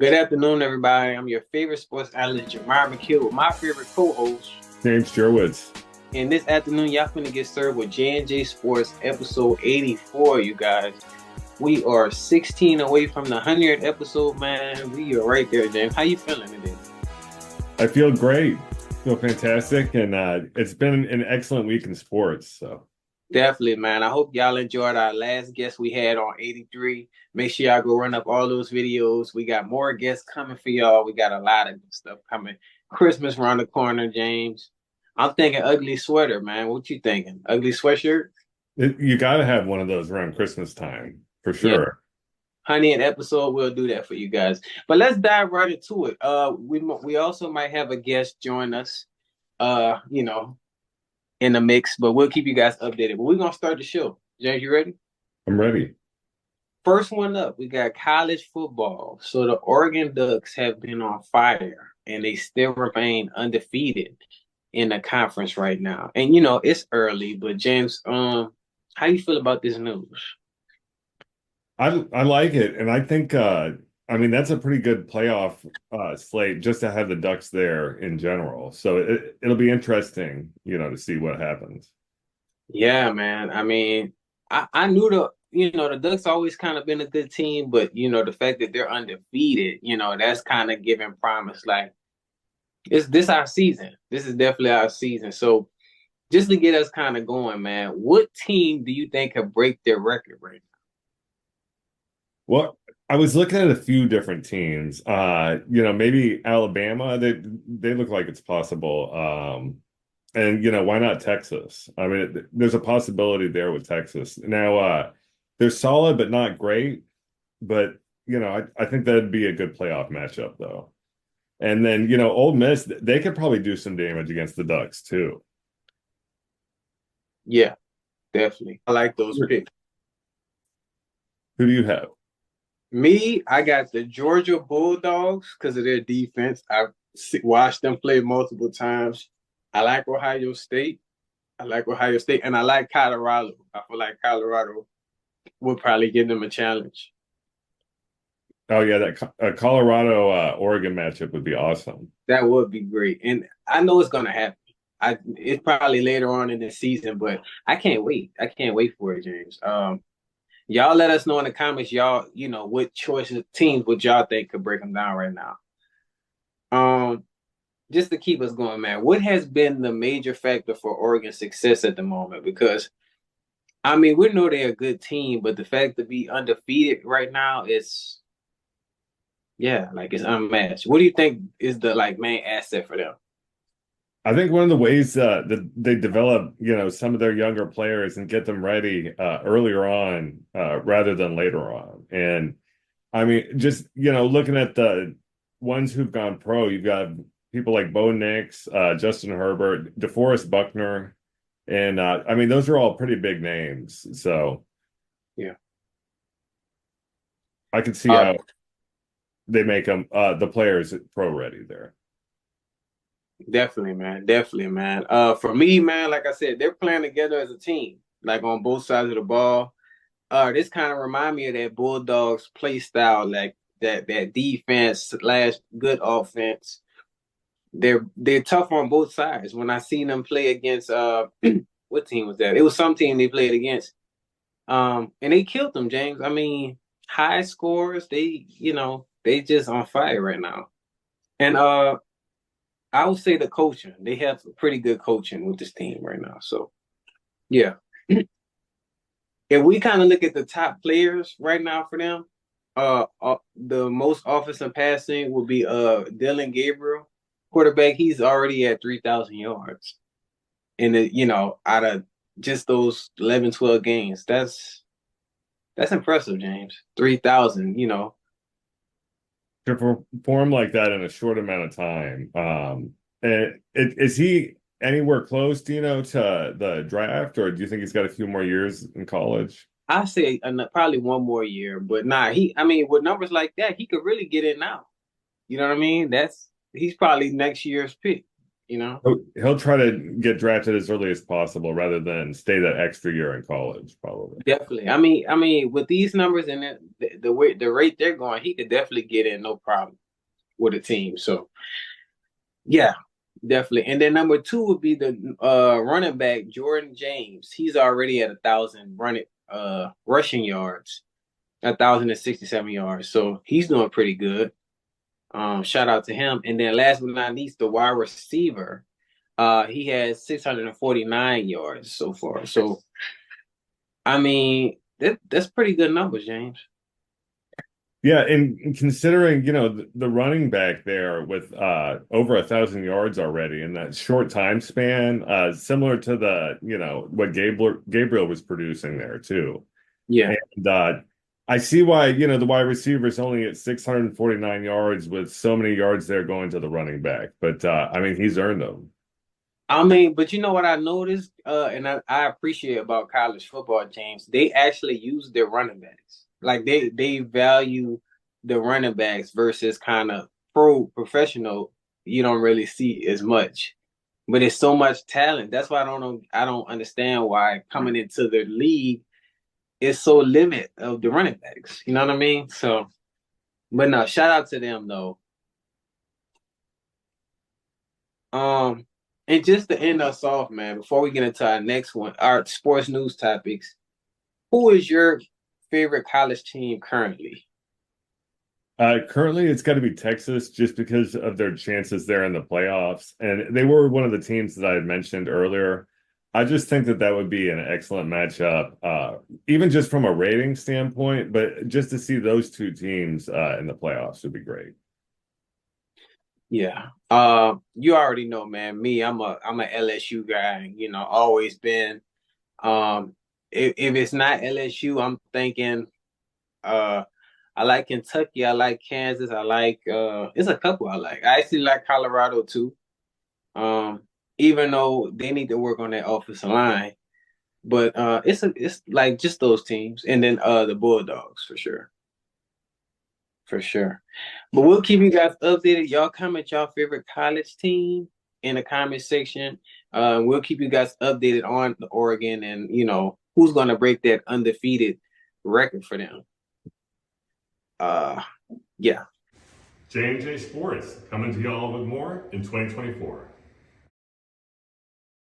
Good afternoon, everybody. I'm your favorite sports analyst, Jamar McHugh, with my favorite co-host. James Sherwoods. And this afternoon, y'all finna get served with J&J Sports episode 84, you guys. We are 16 away from the 100th episode, man. We are right there, James. How you feeling today? I feel great. I feel fantastic, and it's been an excellent week in sports. So Definitely, man. I hope y'all enjoyed our last guest we had on 83. Make sure y'all go run up all those videos. We got more guests coming for y'all. We got a lot of good stuff coming. Christmas around the corner, James. I'm thinking ugly sweater, man. What you thinking? Ugly sweatshirt? you got to have one of those around Christmas time for Yeah. sure. Honey, an episode we'll do that for you guys. But let's dive right into it. We also might have a guest join us. Uh, you know, in the mix, but we'll keep you guys updated. But we're gonna start the show. James, you ready? I'm ready. First one up, we got college football. So the Oregon Ducks have been on fire and they still remain undefeated in the conference right now. And it's early, but James, how you feel about this news? I like it, and I think I mean that's a pretty good playoff slate just to have the Ducks there in general. So it'll be interesting, to see what happens. Yeah, man. I mean, I knew the Ducks always kind of been a good team, but the fact that they're undefeated, that's kind of giving promise. Like, it's this our season. This is definitely our season. So just to get us kind of going, man, what team do you think could break their record right Well, I was looking at a few different teams. Maybe Alabama. They look like it's possible. And why not Texas? I mean, there's a possibility there with Texas. Now, they're solid but not great. But I think that'd be a good playoff matchup though. And then, Ole Miss, they could probably do some damage against the Ducks too. now? Yeah, definitely. I like those Who picks. do you have? Me, I got the Georgia Bulldogs because of their defense. I've watched them play multiple times. I like Ohio State. And I like Colorado. I feel like Colorado would probably give them a challenge. Oh yeah, that Colorado Oregon matchup would be awesome. That would be great. And I know it's gonna happen. It's probably later on in the season, but I can't wait. I can't wait for it, James. Y'all let us know in the comments, y'all, what choices teams would y'all think could break them down right now. Um, just to keep us going, man, what has been the major factor for Oregon's success at the moment? Because I mean, we know they're a good team, but the fact to be undefeated right now is, yeah, like it's unmatched. What do you think is the main asset for them? I think one of the ways that they develop, some of their younger players and get them ready earlier on rather than later on. And I mean, just looking at the ones who've gone pro, you've got people like Bo Nix, Justin Herbert, DeForest Buckner, and I mean those are all pretty big names. So Yeah. I can see Uh, how they make them the players pro ready there. Definitely, man. Definitely, man. For me, man, like I said, they're playing together as a team, like on both sides of the ball. This kind of remind me of that Bulldogs play style, like that defense slash good offense. They're tough on both sides. When I seen them play against what team was that? It was some team they played against. And they killed them, James. I mean, high scores, they just on fire right now. And I would say the coaching. They have pretty good coaching with this team right now. So yeah. If we kind of look at the top players right now for them, the most offensive passing will be Dylan Gabriel, quarterback. He's already at 3,000 yards. And out of just those 11, 12 games, that's impressive, James. 3,000, To perform like that in a short amount of time. Is he anywhere close, to the draft, or do you think he's got a few more years in college? I say probably one more year, but nah, I mean, with numbers like that, he could really get in now. You know what I mean? He's probably next year's pick. you know? He'll try to get drafted as early as possible rather than stay that extra year in college, probably. Definitely. I mean, with these numbers and the way the rate they're going, he could definitely get in no problem with a team. So yeah, definitely. And then number two would be the running back Jordan James. He's already at 1,000 running rushing yards, 1,067 yards. So he's doing pretty good. Shout out to him. And then last but not least, the wide receiver. He has 649 yards so far. So I mean, that's pretty good numbers, James. Yeah, and considering, the running back there with over 1,000 yards already in that short time span, similar to what Gabriel was producing there too. Yeah. And I see why, the wide receiver is only at 649 yards with so many yards there going to the running back. But I mean, he's earned them. I mean, but you know what I noticed, and I appreciate about college football, James. They actually use their running backs. Like they value the running backs versus kind of professional. You don't really see as much, but it's so much talent. That's why I don't know. I don't understand why coming into the league is so limit of the running backs. You know what I mean? So, but no, shout out to them though. Um, and just to end us off, man, before we get into our next one, our sports news topics, who is your favorite college team currently? Currently, it's got to be Texas just because of their chances there in the playoffs. And they were one of the teams that I had mentioned earlier. I just think that that would be an excellent matchup, even just from a rating standpoint, but just to see those two teams in the playoffs would be great. Yeah. You already know, man. Me, I'm a LSU guy, always been. If it's not LSU, I'm thinking uh I like Kentucky, I like Kansas, I like it's a couple I like. I actually like Colorado too. Um, even though they need to work on that offensive line. But it's like just those teams. And then the Bulldogs for sure. For sure. But we'll keep you guys updated. Y'all comment y'all favorite college team in the comment section. We'll keep you guys updated on the Oregon and who's gonna break that undefeated record for them. Uh yeah. J&J Sports coming to y'all with more in 2024.